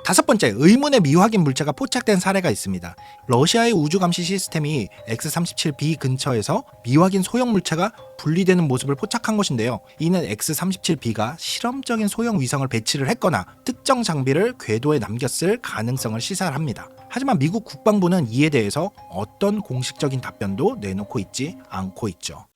다섯 번째, 의문의 미확인 물체가 포착된 사례가 있습니다. 러시아의 우주 감시 시스템이 X-37B 근처에서 미확인 소형 물체가 분리되는 모습을 포착한 것인데요. 이는 X-37B가 실험적인 소형 위성을 배치를 했거나 특정 장비를 궤도에 남겼을 가능성을 시사합니다. 하지만 미국 국방부는 이에 대해서 어떤 공식적인 답변도 내놓고 있지 않고 있죠.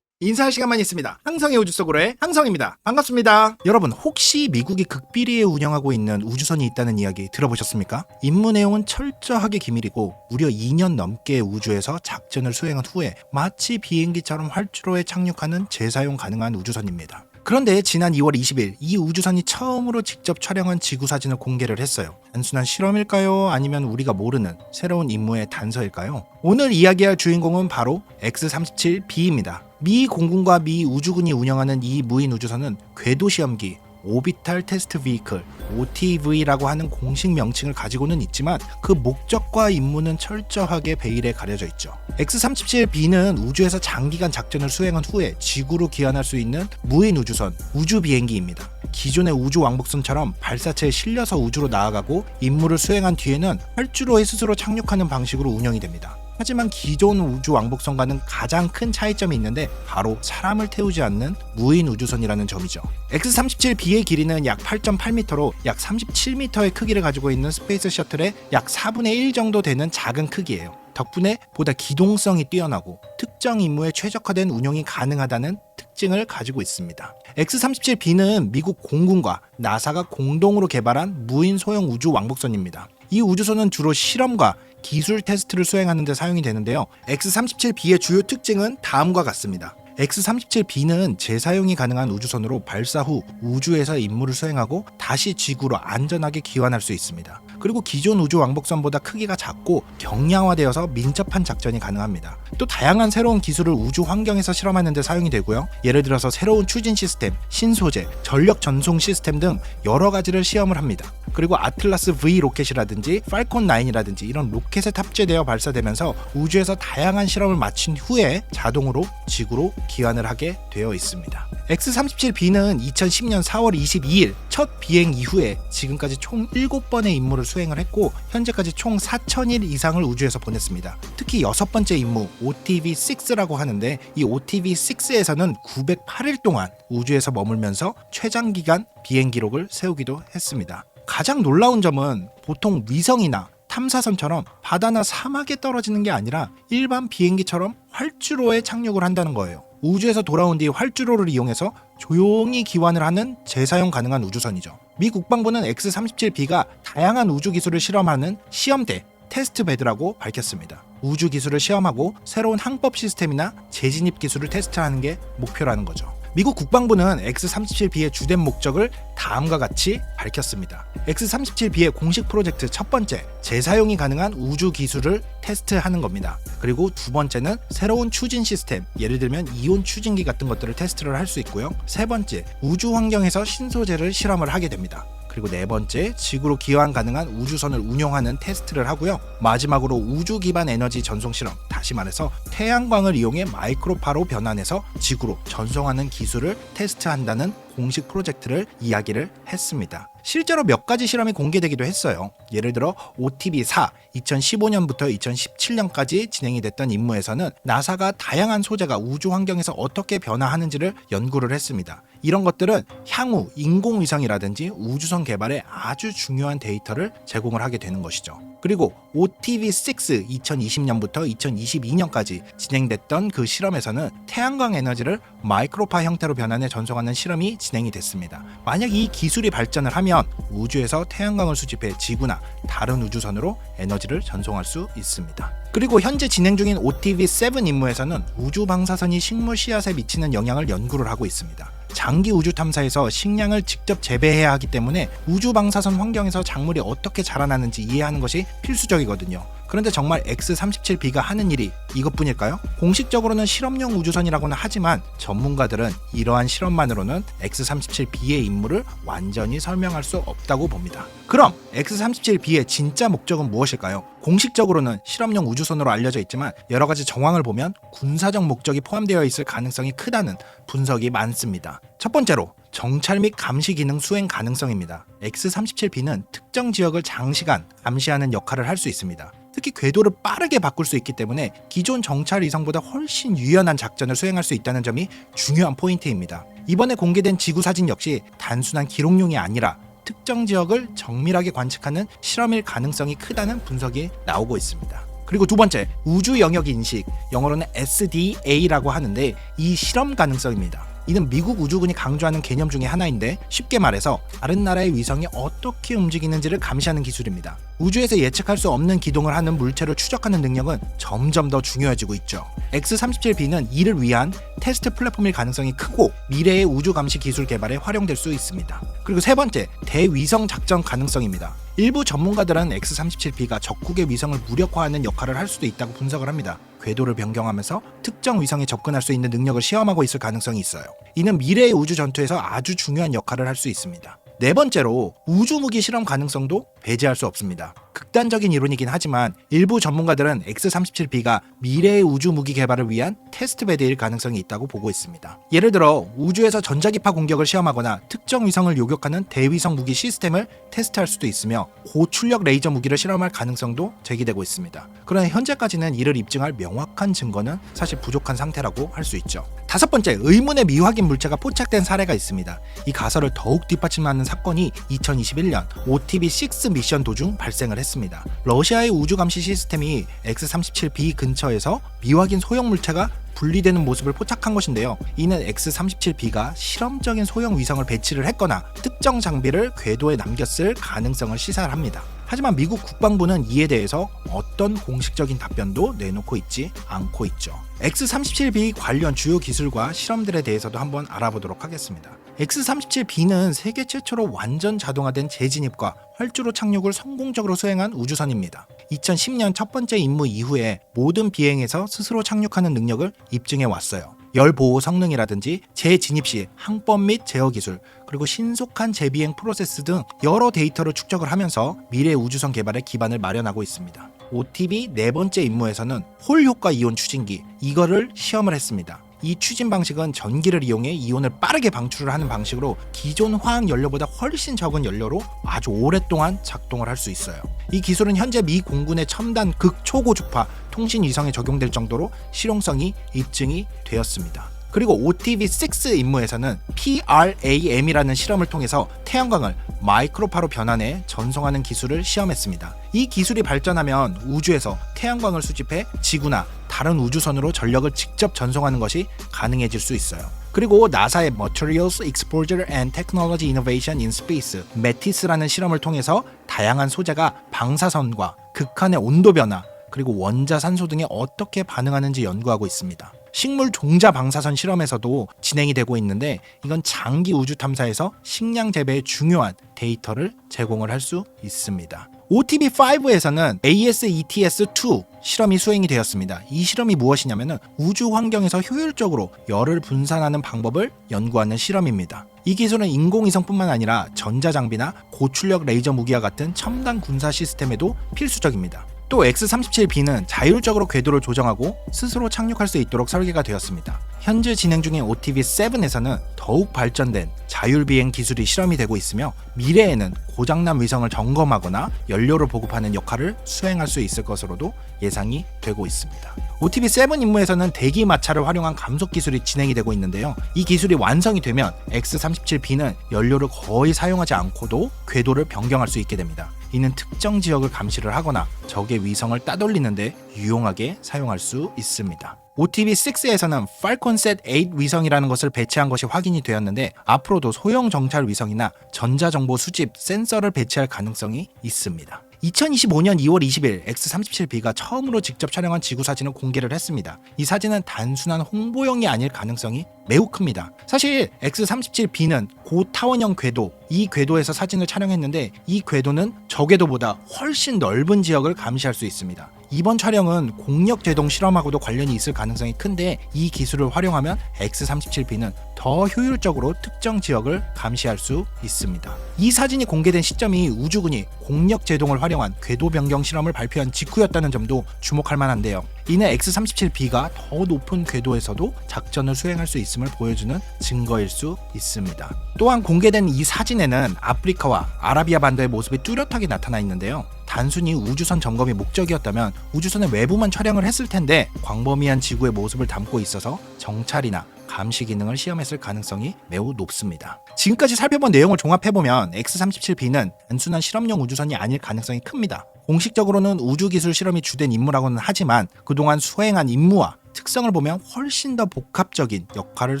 인사할 시간만 있습니다. 항성의 우주 속으로의 항성입니다. 반갑습니다. 여러분, 혹시 미국이 극비리에 운영하고 있는 우주선이 있다는 이야기 들어보셨습니까? 임무 내용은 철저하게 기밀이고 무려 2년 넘게 우주에서 작전을 수행한 후에 마치 비행기처럼 활주로에 착륙하는 재사용 가능한 우주선입니다. 그런데 지난 2월 20일 이 우주선이 처음으로 직접 촬영한 지구 사진을 공개를 했어요. 단순한 실험일까요? 아니면 우리가 모르는 새로운 임무의 단서일까요? 오늘 이야기할 주인공은 바로 X-37B입니다. 미 공군과 미 우주군이 운영하는 이 무인 우주선은 궤도 시험기, 오비탈 테스트 비클, OTV라고 하는 공식 명칭을 가지고는 있지만 그 목적과 임무는 철저하게 베일에 가려져 있죠. X-37B는 우주에서 장기간 작전을 수행한 후에 지구로 귀환할 수 있는 무인 우주선, 우주 비행기입니다. 기존의 우주 왕복선처럼 발사체에 실려서 우주로 나아가고 임무를 수행한 뒤에는 활주로에 스스로 착륙하는 방식으로 운영이 됩니다. 하지만 기존 우주 왕복선과는 가장 큰 차이점이 있는데 바로 사람을 태우지 않는 무인 우주선이라는 점이죠. X-37B의 길이는 약 8.8m로 약 37m의 크기를 가지고 있는 스페이스 셔틀의 약 4분의 1 정도 되는 작은 크기예요. 덕분에 보다 기동성이 뛰어나고 특정 임무에 최적화된 운용이 가능하다는 특징을 가지고 있습니다. X-37B는 미국 공군과 나사가 공동으로 개발한 무인 소형 우주 왕복선입니다. 이 우주선은 주로 실험과 기술 테스트를 수행하는 데 사용이 되는데요. X-37B의 주요 특징은 다음과 같습니다. X-37B는 재사용이 가능한 우주선으로 발사 후 우주에서 임무를 수행하고 다시 지구로 안전하게 귀환할 수 있습니다. 그리고 기존 우주 왕복선보다 크기가 작고 경량화되어서 민첩한 작전이 가능합니다. 또 다양한 새로운 기술을 우주 환경에서 실험하는 데 사용이 되고요. 예를 들어서 새로운 추진 시스템, 신소재, 전력 전송 시스템 등 여러 가지를 시험을 합니다. 그리고 아틀라스 V 로켓이라든지 팔콘 9이라든지 이런 로켓에 탑재되어 발사되면서 우주에서 다양한 실험을 마친 후에 자동으로 지구로 귀환을 하게 되어 있습니다. X-37B는 2010년 4월 22일 첫 비행 이후에 지금까지 총 7번의 임무를 수행을 했고 현재까지 총 4,000일 이상을 우주에서 보냈습니다. 특히 6번째 임무 OTV-6라고 하는데 이 OTV-6에서는 908일 동안 우주에서 머물면서 최장기간 비행 기록을 세우기도 했습니다. 가장 놀라운 점은 보통 위성이나 탐사선처럼 바다나 사막에 떨어지는 게 아니라 일반 비행기처럼 활주로에 착륙을 한다는 거예요. 우주에서 돌아온 뒤 활주로를 이용해서 조용히 귀환을 하는 재사용 가능한 우주선이죠. 미 국방부는 X-37B가 다양한 우주 기술을 실험하는 시험대, 테스트베드라고 밝혔습니다. 우주 기술을 시험하고 새로운 항법 시스템이나 재진입 기술을 테스트하는 게 목표라는 거죠. 미국 국방부는 X-37B의 주된 목적을 다음과 같이 밝혔습니다. X-37B의 공식 프로젝트 첫 번째, 재사용이 가능한 우주 기술을 테스트하는 겁니다. 그리고 두 번째는 새로운 추진 시스템, 예를 들면 이온 추진기 같은 것들을 테스트를 할 수 있고요. 세 번째, 우주 환경에서 신소재를 실험을 하게 됩니다. 그리고 네 번째, 지구로 귀환 가능한 우주선을 운용하는 테스트를 하고요. 마지막으로 우주 기반 에너지 전송 실험, 다시 말해서 태양광을 이용해 마이크로파로 변환해서 지구로 전송하는 기술을 테스트한다는 공식 프로젝트를 이야기를 했습니다. 실제로 몇 가지 실험이 공개되기도 했어요. 예를 들어 OTV-4, 2015년부터 2017년까지 진행이 됐던 임무에서는 나사가 다양한 소재가 우주 환경에서 어떻게 변화하는지를 연구를 했습니다. 이런 것들은 향후 인공위성이라든지 우주선 개발에 아주 중요한 데이터를 제공을 하게 되는 것이죠. 그리고 OTV-6 2020년부터 2022년까지 진행됐던 그 실험에서는 태양광 에너지를 마이크로파 형태로 변환해 전송하는 실험이 진행이 됐습니다. 만약 이 기술이 발전을 하면 우주에서 태양광을 수집해 지구나 다른 우주선으로 에너지를 전송할 수 있습니다. 그리고 현재 진행 중인 OTV-7 임무에서는 우주 방사선이 식물 씨앗에 미치는 영향을 연구를 하고 있습니다. 장기 우주 탐사에서 식량을 직접 재배해야 하기 때문에 우주 방사선 환경에서 작물이 어떻게 자라나는지 이해하는 것이 필수적이거든요. 그런데 정말 X-37B가 하는 일이 이것뿐일까요? 공식적으로는 실험용 우주선이라고는 하지만 전문가들은 이러한 실험만으로는 X-37B의 임무를 완전히 설명할 수 없다고 봅니다. 그럼 X-37B의 진짜 목적은 무엇일까요? 공식적으로는 실험용 우주선으로 알려져 있지만 여러 가지 정황을 보면 군사적 목적이 포함되어 있을 가능성이 크다는 분석이 많습니다. 첫 번째로 정찰 및 감시 기능 수행 가능성입니다. X-37B는 특정 지역을 장시간 감시하는 역할을 할 수 있습니다. 특히 궤도를 빠르게 바꿀 수 있기 때문에 기존 정찰 위성보다 훨씬 유연한 작전을 수행할 수 있다는 점이 중요한 포인트입니다. 이번에 공개된 지구 사진 역시 단순한 기록용이 아니라 특정 지역을 정밀하게 관측하는 실험일 가능성이 크다는 분석이 나오고 있습니다. 그리고 두 번째, 우주 영역 인식, 영어로는 SDA라고 하는데 이 실험 가능성입니다. 이는 미국 우주군이 강조하는 개념 중에 하나인데 쉽게 말해서 다른 나라의 위성이 어떻게 움직이는지를 감시하는 기술입니다. 우주에서 예측할 수 없는 기동을 하는 물체를 추적하는 능력은 점점 더 중요해지고 있죠. X-37B는 이를 위한 테스트 플랫폼일 가능성이 크고 미래의 우주 감시 기술 개발에 활용될 수 있습니다. 그리고 세 번째, 대위성 작전 가능성입니다. 일부 전문가들은 X-37B가 적국의 위성을 무력화하는 역할을 할 수도 있다고 분석을 합니다. 궤도를 변경하면서 특정 위성에 접근할 수 있는 능력을 시험하고 있을 가능성이 있어요. 이는 미래의 우주 전투에서 아주 중요한 역할을 할 수 있습니다. 네 번째로 우주무기 실험 가능성도 배제할 수 없습니다. 극단적인 이론이긴 하지만 일부 전문가들은 X-37B가 미래의 우주무기 개발을 위한 테스트베드일 가능성이 있다고 보고 있습니다. 예를 들어 우주에서 전자기파 공격을 시험하거나 특정 위성을 요격하는 대위성 무기 시스템을 테스트할 수도 있으며 고출력 레이저 무기를 실험할 가능성도 제기되고 있습니다. 그러나 현재까지는 이를 입증할 명확한 증거는 사실 부족한 상태라고 할 수 있죠. 다섯 번째, 의문의 미확인 물체가 포착된 사례가 있습니다. 이 가설을 더욱 뒷받침하는 사건이 2021년 OTB-6 미션 도중 발생을 했습니다. 러시아의 우주 감시 시스템이 X-37B 근처에서 미확인 소형 물체가 분리되는 모습을 포착한 것인데요. 이는 X-37B가 실험적인 소형 위성을 배치를 했거나 특정 장비를 궤도에 남겼을 가능성을 시사를 합니다. 하지만 미국 국방부는 이에 대해서 어떤 공식적인 답변도 내놓고 있지 않고 있죠. X-37B 관련 주요 기술과 실험들에 대해서도 한번 알아보도록 하겠습니다. X-37B는 세계 최초로 완전 자동화된 재진입과 활주로 착륙을 성공적으로 수행한 우주선입니다. 2010년 첫 번째 임무 이후에 모든 비행에서 스스로 착륙하는 능력을 입증해 왔어요. 열 보호 성능이라든지 재진입 시 항법 및 제어 기술, 그리고 신속한 재비행 프로세스 등 여러 데이터를 축적을 하면서 미래 우주선 개발의 기반을 마련하고 있습니다. OTB 네 번째 임무에서는 홀 효과 이온 추진기, 이거를 시험을 했습니다. 이 추진 방식은 전기를 이용해 이온을 빠르게 방출을 하는 방식으로 기존 화학 연료보다 훨씬 적은 연료로 아주 오랫동안 작동을 할 수 있어요. 이 기술은 현재 미 공군의 첨단 극초고주파 통신 위성에 적용될 정도로 실용성이 입증이 되었습니다. 그리고 OTB-6 임무에서는 PRAM이라는 실험을 통해서 태양광을 마이크로파로 변환해 전송하는 기술을 시험했습니다. 이 기술이 발전하면 우주에서 태양광을 수집해 지구나 다른 우주선으로 전력을 직접 전송하는 것이 가능해질 수 있어요. 그리고 나사의 Materials Exposure and Technology Innovation in Space, METIS라는 실험을 통해서 다양한 소재가 방사선과 극한의 온도 변화, 그리고 원자산소 등에 어떻게 반응하는지 연구하고 있습니다. 식물 종자 방사선 실험에서도 진행이 되고 있는데 이건 장기 우주 탐사에서 식량 재배에 중요한 데이터를 제공을 할 수 있습니다. OTB-5에서는 ASETS-2 실험이 수행이 되었습니다. 이 실험이 무엇이냐면 우주 환경에서 효율적으로 열을 분산하는 방법을 연구하는 실험입니다. 이 기술은 인공위성뿐만 아니라 전자장비나 고출력 레이저 무기와 같은 첨단 군사 시스템에도 필수적입니다. 또 X-37B는 자율적으로 궤도를 조정하고 스스로 착륙할 수 있도록 설계가 되었습니다. 현재 진행 중인 OTB-7에서는 더욱 발전된 자율비행 기술이 실험이 되고 있으며 미래에는 고장난 위성을 점검하거나 연료를 보급하는 역할을 수행할 수 있을 것으로도 예상이 되고 있습니다. OTB-7 임무에서는 대기 마찰을 활용한 감속 기술이 진행이 되고 있는데요. 이 기술이 완성이 되면 X-37B는 연료를 거의 사용하지 않고도 궤도를 변경할 수 있게 됩니다. 이는 특정 지역을 감시를 하거나 적의 위성을 따돌리는데 유용하게 사용할 수 있습니다. OTB-6에서는 Falconsat 8 위성이라는 것을 배치한 것이 확인이 되었는데 앞으로도 소형 정찰 위성이나 전자정보 수집 센서를 배치할 가능성이 있습니다. 2025년 2월 20일 X-37B가 처음으로 직접 촬영한 지구 사진을 공개를 했습니다. 이 사진은 단순한 홍보용이 아닐 가능성이 매우 큽니다. 사실 X-37B는 고타원형 궤도, 이 궤도에서 사진을 촬영했는데 이 궤도는 저 궤도보다 훨씬 넓은 지역을 감시할 수 있습니다. 이번 촬영은 공력 제동 실험하고도 관련이 있을 가능성이 큰데 이 기술을 활용하면 X-37B는 더 효율적으로 특정 지역을 감시할 수 있습니다. 이 사진이 공개된 시점이 우주군이 공력 제동을 활용한 궤도 변경 실험을 발표한 직후였다는 점도 주목할 만한데요. 이는 X-37B가 더 높은 궤도에서도 작전을 수행할 수 있음을 보여주는 증거일 수 있습니다. 또한 공개된 이 사진에는 아프리카와 아라비아 반도의 모습이 뚜렷하게 나타나 있는데요. 단순히 우주선 점검이 목적이었다면 우주선의 외부만 촬영을 했을 텐데 광범위한 지구의 모습을 담고 있어서 정찰이나 감시 기능을 시험했을 가능성이 매우 높습니다. 지금까지 살펴본 내용을 종합해보면 X-37B는 단순한 실험용 우주선이 아닐 가능성이 큽니다. 공식적으로는 우주기술 실험이 주된 임무라고는 하지만 그동안 수행한 임무와 특성을 보면 훨씬 더 복합적인 역할을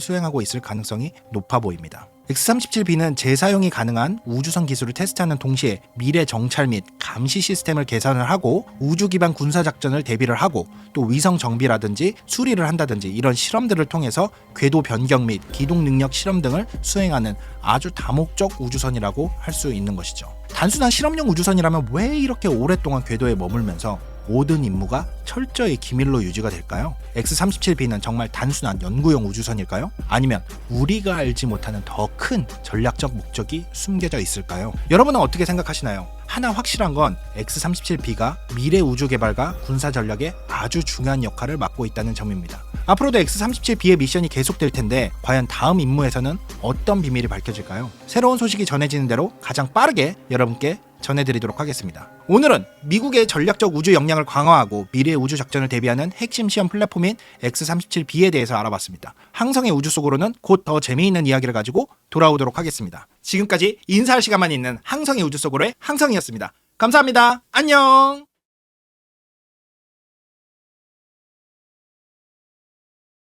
수행하고 있을 가능성이 높아 보입니다. X-37B는 재사용이 가능한 우주선 기술을 테스트하는 동시에 미래 정찰 및 감시 시스템을 개선을 하고 우주 기반 군사 작전을 대비를 하고 또 위성 정비라든지 수리를 한다든지 이런 실험들을 통해서 궤도 변경 및 기동 능력 실험 등을 수행하는 아주 다목적 우주선이라고 할 수 있는 것이죠. 단순한 실험용 우주선이라면 왜 이렇게 오랫동안 궤도에 머물면서 모든 임무가 철저히 기밀로 유지가 될까요? X-37B는 정말 단순한 연구용 우주선일까요? 아니면 우리가 알지 못하는 더 큰 전략적 목적이 숨겨져 있을까요? 여러분은 어떻게 생각하시나요? 하나 확실한 건 X-37B가 미래 우주 개발과 군사 전략에 아주 중요한 역할을 맡고 있다는 점입니다. 앞으로도 X-37B의 미션이 계속될 텐데 과연 다음 임무에서는 어떤 비밀이 밝혀질까요? 새로운 소식이 전해지는 대로 가장 빠르게 여러분께 전해드리도록 하겠습니다. 오늘은 미국의 전략적 우주 역량을 강화하고 미래 우주 작전을 대비하는 핵심 시험 플랫폼인 X-37B에 대해서 알아봤습니다. 항성의 우주 속으로는 곧 더 재미있는 이야기를 가지고 돌아오도록 하겠습니다. 지금까지 인사할 시간만 있는 항성의 우주 속으로의 항성이었습니다. 감사합니다. 안녕!